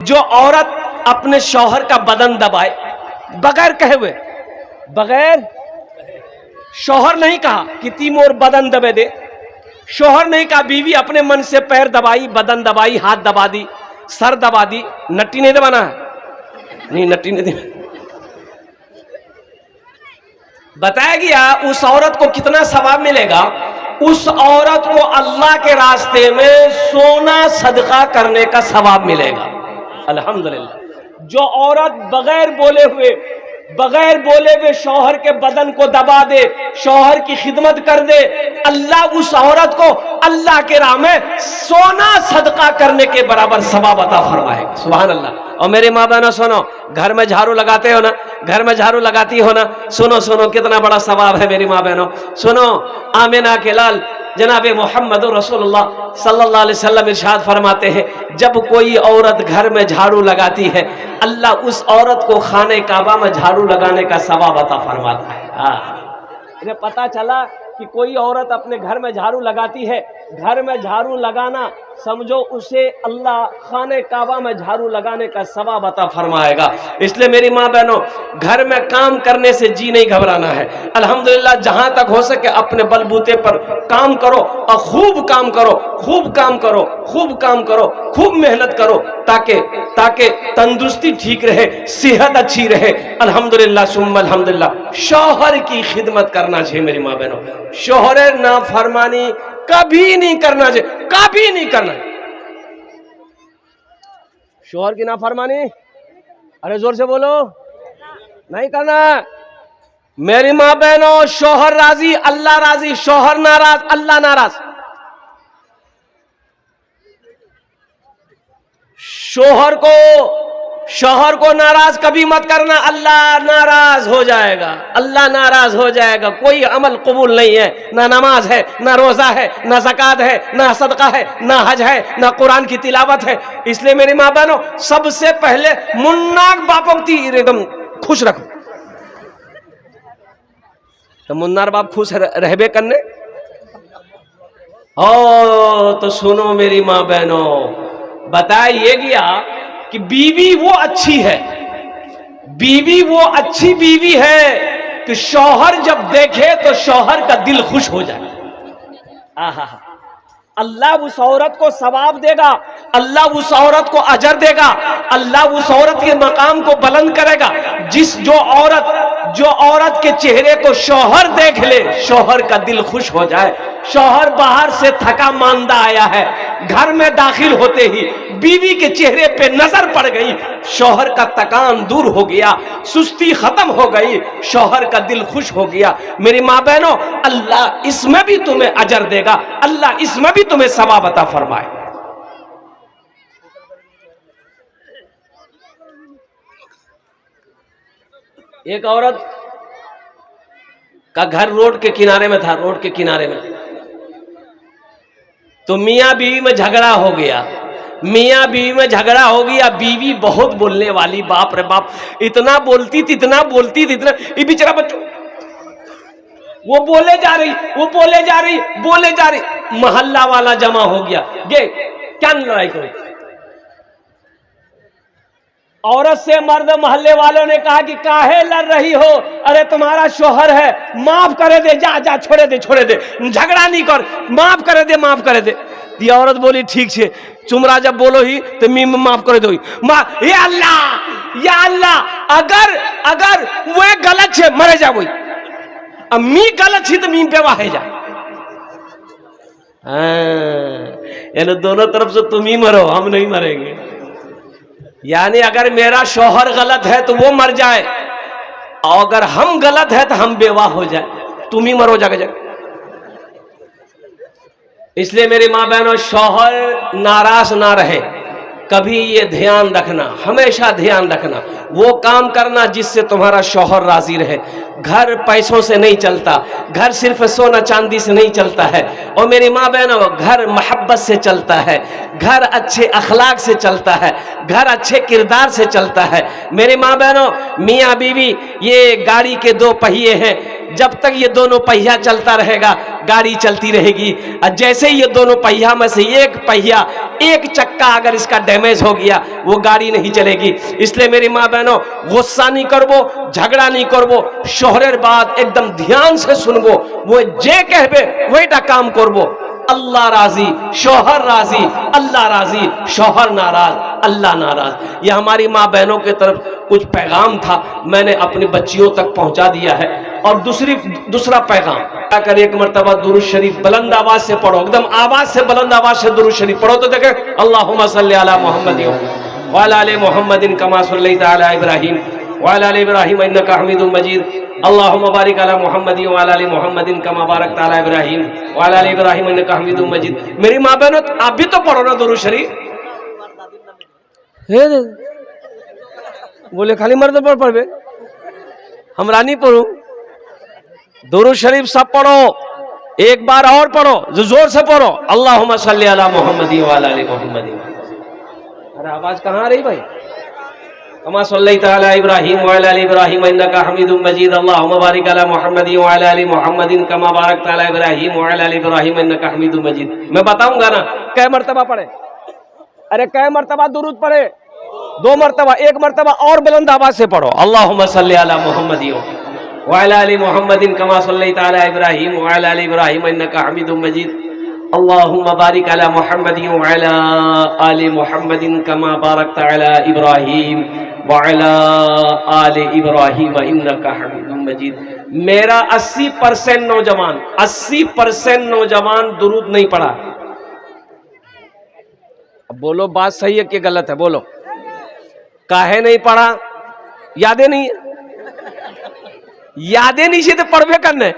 जो औरत अपने शौहर का बदन दबाए बगैर कहे हुए, बगैर शौहर नहीं कहा कि ती मोर बदन दबे दे, शौहर नहीं कहा, बीवी अपने मन से पैर दबाई, बदन दबाई, हाथ दबा दी, सर दबा दी, नट्टी नहीं दबाना है, नहीं नट्टी नहीं दबाना। बताया गया उस औरत को कितना सवाब मिलेगा। उस औरत को अल्लाह के रास्ते में सोना सदका करने का सवाब मिलेगा। अल्हम्दुलिल्लाह। जो औरत बगैर बोले हुए शौहर के बदन को दबा दे, शौहर की खिदमत कर दे, अल्लाह उस औरत को अल्लाह के राह में सोना सदका करने के बराबर सवाब अता फरमाएगा। सुभान अल्लाह। और मेरे माँ बहनों सुनो, घर में झाड़ू लगाते हो ना, घर में झाड़ू लगाती हो ना, सुनो सुनो कितना बड़ा सवाब है मेरी माँ बहनों। सुनो, आमिना के लाल जनाब मोहम्मद रसूलुल्लाह सल्लल्लाहु अलैहि वसल्लम इरशाद फरमाते हैं, जब कोई औरत घर में झाड़ू लगाती है, अल्लाह उस औरत को खाने काबा में झाड़ू लगाने का सवाब अता फरमाता है। इन्हें पता चला कि कोई औरत अपने घर में झाड़ू लगाती है, घर में झाड़ू लगाना समझो उसे अल्लाह खाने काबा में झाड़ू लगाने का सवाब अता फरमाएगा। इसलिए मेरी माँ बहनों, घर में काम करने से जी नहीं घबराना है। अल्हम्दुलिल्लाह, जहां तक हो सके अपने बलबूते पर काम करो और खूब काम करो, खूब काम करो, खूब काम करो, खूब मेहनत करो, ताकि तंदुरुस्ती ठीक रहे, सेहत अच्छी रहे। अल्हम्दुलिल्लाह सुम्मा अल्हम्दुलिल्लाह। शौहर की खिदमत करना चाहिए मेरी माँ बहनों। शौहर नाफरमानी कभी नहीं करना चाहिए, कभी नहीं करना। शौहर की नाफरमानी, अरे जोर से बोलो, नहीं करना। मेरी माँ बहनों, शौहर राजी अल्लाह राजी, शौहर नाराज अल्लाह नाराज। शौहर को नाराज कभी मत करना, अल्लाह नाराज हो जाएगा, अल्लाह नाराज हो जाएगा। कोई अमल कबूल नहीं है, ना नमाज है, ना रोजा है, ना ज़कात है, ना सदका है, ना हज है, ना कुरान की तिलावत है। इसलिए मेरी माँ बहनों, सबसे पहले मुन्ना बापों की एकदम खुश रखो, तो मुन्नार बाप खुश रहबे करने। ओ तो सुनो मेरी माँ बहनों, बताइए गया कि बीवी वो अच्छी है, बीवी वो अच्छी बीवी है कि शौहर जब देखे तो शौहर का दिल खुश हो जाए। आहा, अल्लाह उस औरत को सवाब देगा, अल्लाह उस औरत को अजर देगा, अल्लाह उस औरत के मकाम को बुलंद करेगा। जो औरत के चेहरे को शौहर देख ले, शौहर का दिल खुश हो जाए। शौहर बाहर से थका मांदा आया है, घर में दाखिल होते ही बीवी के चेहरे पे नजर पड़ गई, शौहर का थकान दूर हो गया, सुस्ती खत्म हो गई, शौहर का दिल खुश हो गया। मेरी माँ बहनों, अल्लाह इसमें भी तुम्हें अजर देगा, अल्लाह इसमें भी तुम्हें सवाब अता फरमाए। एक औरत का घर रोड के किनारे में था, रोड के किनारे में, तो मियाँ बीवी में झगड़ा हो गया, मियाँ बीवी में झगड़ा हो गया। बीवी बहुत बोलने वाली, बाप रे बाप, इतना बोलती थी, इतना बोलती थी, इतना, ये बेचारा बच्चों वो बोले जा रही, वो बोले जा रही, बोले जा रही। मोहल्ला वाला जमा हो गया, ये क्या लड़ाई करो। औरत से मर्द मोहल्ले वालों ने कहा कि काहे लड़ रही हो, अरे तुम्हारा शौहर है, माफ करे दे, जा जा छोड़े दे, छोड़े दे, झगड़ा नहीं कर, माफ करे दे, माफ करे दे। ये औरत बोली ठीक है, चुमरा जब बोलो ही तो मी माफ करे दो। या अल्लाह, या अल्लाह, अगर वो गलत है मरे जा, वही अब मी गलत थी तो मी पे वाहे जा। यानी दोनों तरफ से तुम ही मरो, हम नहीं मरेंगे। यानी अगर मेरा शौहर गलत है तो वो मर जाए, और अगर हम गलत है तो हम बेवा हो जाए, तुम ही मरो जाके जाके। इसलिए मेरी माँ बहनों, शौहर नाराज ना रहे, कभी ये ध्यान रखना, हमेशा ध्यान रखना, वो काम करना जिससे तुम्हारा शौहर राजी रहे। घर पैसों से नहीं चलता, घर सिर्फ सोना चांदी से नहीं चलता है। और मेरी माँ बहनों, घर मोहब्बत से चलता है, घर अच्छे अखलाक से चलता है, घर अच्छे किरदार से चलता है। मेरी माँ बहनों, मियाँ बीवी ये गाड़ी के दो पहिए हैं, जब तक ये दोनों पहिया चलता रहेगा गाड़ी चलती रहेगी। और जैसे ही ये दोनों पहिया में से एक पहिया, एक चक्का अगर इसका डैमेज हो गया, वो गाड़ी नहीं चलेगी। इसलिए मेरी माँ बहनों, गुस्सा नहीं करबो, झगड़ा नहीं करबो, शोहरेर बात एकदम ध्यान से सुनबो, वो जे कहबे वहीटा काम करबो। अल्लाह राजी, शौहर राजी, अल्लाह राजी, शौहर नाराज, अल्लाह नाराज। ये हमारी माँ बहनों की तरफ कुछ पैगाम था, मैंने अपनी बच्चियों तक पहुंचा दिया है। और दूसरा पैगाम क्या कर, एक मरतबा दुरूद शरीफ बुलंद आवाज से पढ़ो, एकदम आवाज से, बुलंद आवाज से दुरूद शरीफ पढ़ो तो देखे, अल्लाहुम्मा सल्ली अला मुहम्मद व अला आलि मुहम्मदिन कमा सल्लैता अला इब्राहीम व अला आलि इब्राहीम इन्नका हमीदुम मजीद। अल्लाहुम्मा बारिक अला मुहम्मदिन व अला आलि मुहम्मदिन कमा बारकता अला इब्राहीम व अला आलि इब्राहीम इन्नका हमीदुम मजीद। मेरी माँ बहनों, आप भी तो पढ़ो ना दुरूद शरीफ। बोले खाली मर्द पर पढ़वे, हमरा नहीं पढ़ू। दुरूद शरीफ सब पढ़ो, एक बार और पढ़ो, जोर से पढ़ो, अल्लाहुम्मा सल्ली अला मुहम्मदिन व अला आलि मुहम्मदिन। अरे आवाज कहाँ आ रही भाई? कमा सल्लैता अला इब्राहीम व अला आलि इब्राहीम इन्नका हमीदुम मजीद। अल्लाहुम्मा बारिक अला मुहम्मदिन व अला आलि मुहम्मदिन कमा बारकता अला इब्राहीम व अला आलि इब्राहीम इन्नका हमीदुम मजीद। मैं बताऊंगा ना कै मर्तबा पढ़े। अरे कै मर्तबा दुरूद पढ़े? 2 मर्तबा। 1 मर्तबा और बुलंद आवाज से पढ़ो, अल्लाहुम्मा सल्ली अला मुहम्मदिन व अला आलि मुहम्मदिन कमा सल्लैता अला इब्राहीम व अला आलि इब्राहीम इन्नका हमीदुम मजीद। अल्लाहुम्मा बारिक अला मुहम्मदिन व अला आलि मुहम्मदिन कमा बारकता अला इब्राहीम व अला आलि इब्राहीम इन्नका हमीदुम मजीद। मेरा 80% नौजवान, 80% नौजवान दुरूद नहीं पढ़ा। अब बोलो बात सही है कि गलत है? बोलो काहे नहीं पढ़ा? यादें नहीं है, यादें नहीं से तो पढ़वे करने।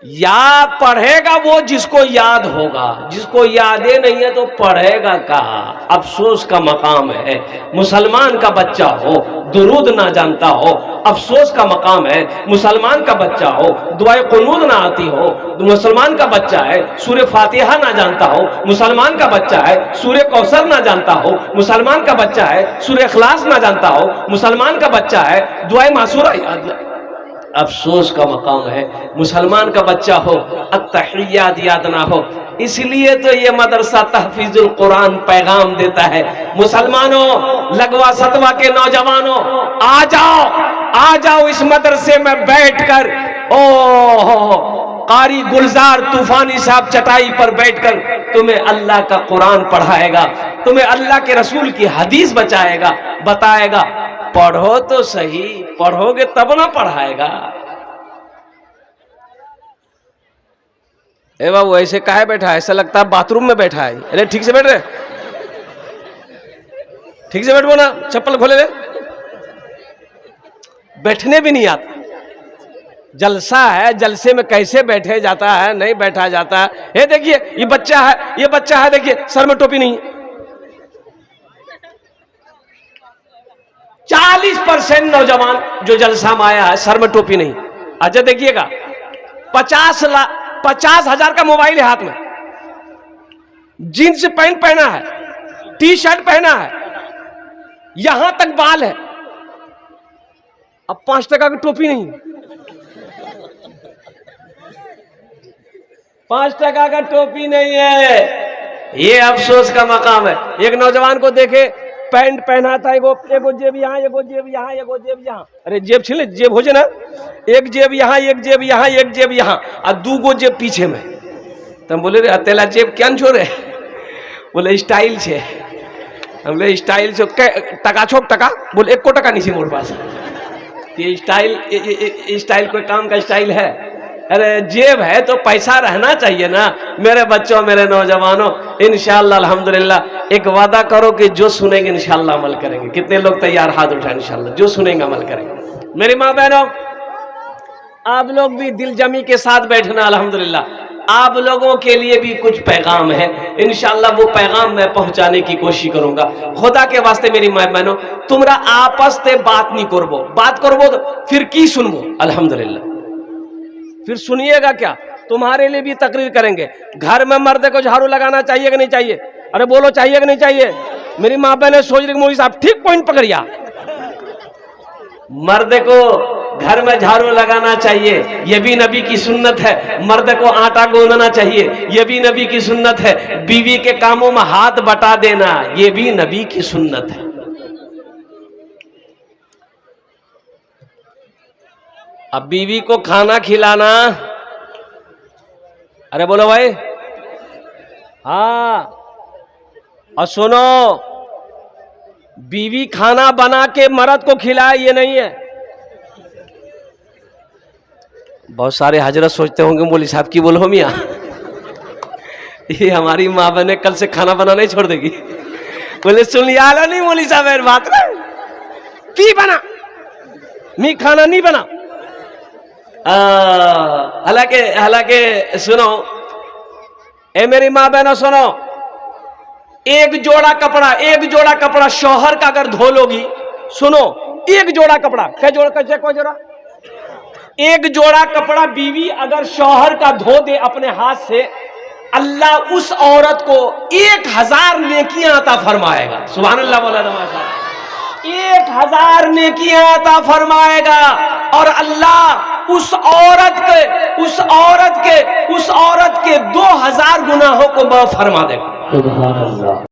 या पढ़ेगा वो जिसको याद होगा, जिसको यादें नहीं है तो पढ़ेगा कहा। अफसोस का मकाम है, मुसलमान का बच्चा हो दुरूद ना जानता हो, अफसोस का मकाम है। मुसलमान का बच्चा हो दुआए कुनूद ना आती हो, मुसलमान का बच्चा है सूरह फातिहा ना जानता हो, मुसलमान का बच्चा है सूरह कौसर ना जानता हो, मुसलमान का बच्चा है सूरह इखलास ना जानता हो, मुसलमान का बच्चा है दुआए मासूरा याद ना। अफसोस का मकाम है मुसलमान का बच्चा हो अत्तहियात याद ना हो। इसलिए तो ये मदरसा तहफीजुल कुरान पैगाम देता है, मुसलमानों, लगवा सतवा के नौजवानों, आ जाओ इस मदरसे में बैठकर। कारी गुलजार तूफानी साहब चटाई पर बैठकर तुम्हें अल्लाह का कुरान पढ़ाएगा, तुम्हें अल्लाह के रसूल की हदीस बताएगा। पढ़ो तो सही, पढ़ोगे तब ना पढ़ाएगा। ए बाबू ऐसे काहे बैठा है? ऐसा लगता है बाथरूम में बैठा है। अरे ठीक से बैठ रहे, ठीक से बैठो ना, चप्पल खोले ले। बैठने भी नहीं आता। जलसा है, जलसे में कैसे बैठे जाता है, नहीं बैठा जाता है। ये देखिए ये बच्चा है, देखिए सर में टोपी नहीं। 40% नौजवान जो जलसा में आया है सर में टोपी नहीं। अच्छा देखिएगा, 50,000 का मोबाइल है हाथ में, जींस पैंट पहना है, टी शर्ट पहना है, यहां तक बाल है, अब 5 टका की टोपी नहीं। 5 टका का टोपी नहीं है। ये अफसोस का मकाम है। एक नौजवान को देखे, पैंट पहना था, एगो जेब यहाँ, एगो जेब यहाँ, एगो जेब यहाँ। अरे जेब छिले, जेब हो जाए ना, एक जेब यहाँ, एक जेब यहाँ, एक जेब यहाँ, और 2 जेब पीछे में। तो हम बोले रे अतेला जेब क्या छोड़े? बोले स्टाइल छे। हम बोले स्टाइल छो टका छोक टका? बोले 1 टका नहीं मोर पास। ये स्टाइल कोई काम का स्टाइल है? अरे जेब है तो पैसा रहना चाहिए ना। मेरे बच्चों, मेरे नौजवानों, इंशाअल्लाह अल्हम्दुलिल्लाह एक वादा करो कि जो सुनेंगे इंशाअल्लाह अमल करेंगे। कितने लोग तैयार? हाथ उठाएं। इंशाअल्लाह जो सुनेंगे अमल करेंगे। मेरी माँ बहनों, आप लोग भी दिल जमी के साथ बैठना। अल्हम्दुलिल्लाह आप लोगों के लिए भी कुछ पैगाम है, इंशाअल्लाह वो पैगाम मैं पहुंचाने की कोशिश करूंगा। खुदा के वास्ते मेरी माँ बहनों, तुमरा आपस से बात नहीं करबो, बात करबो तो फिर की सुनबो? अल्हम्दुलिल्लाह फिर सुनिएगा क्या? तुम्हारे लिए भी तकरीर करेंगे। घर में मर्द को झाड़ू लगाना चाहिए कि नहीं चाहिए? अरे बोलो चाहिए कि नहीं चाहिए? मेरी माँ बहने सोच रही, मोदी साहब ठीक पॉइंट पकड़िया। मर्द को घर में झाड़ू लगाना चाहिए, ये भी नबी की सुन्नत है। मर्द को आटा गूंदना चाहिए, ये भी नबी की सुन्नत है। बीवी के कामों में हाथ बटा देना, ये भी नबी की सुन्नत है। अब बीवी को खाना खिलाना, अरे बोलो भाई, हाँ, और सुनो, बीवी खाना बना के मर्द को खिलाए ये नहीं है। बहुत सारे हजरत सोचते होंगे मौलवी साहब की बोलो मियाँ, ये हमारी माँ बहने कल से खाना बनाना ही छोड़ देगी। बोले सुन लिया नहीं मौलवी साहब मेरी बात ना, की बना मी खाना नहीं बना। हालांकि सुनो, ए मेरी माँ बहनों सुनो, एक जोड़ा कपड़ा शौहर का अगर धो लोगी, सुनो, एक जोड़ा कपड़ा, क्या जोड़ा, कैसे कोई जोड़ा, एक जोड़ा कपड़ा बीवी अगर शौहर का धो दे अपने हाथ से, अल्लाह उस औरत को 1000 नेकियां अता फरमाएगा। सुभान अल्लाह, बोला माशाअल्लाह, 1000 नेकियां अता फरमाएगा। और अल्लाह उस औरत के 2000 गुनाहों को माफ फरमा देगा। सुभान अल्लाह।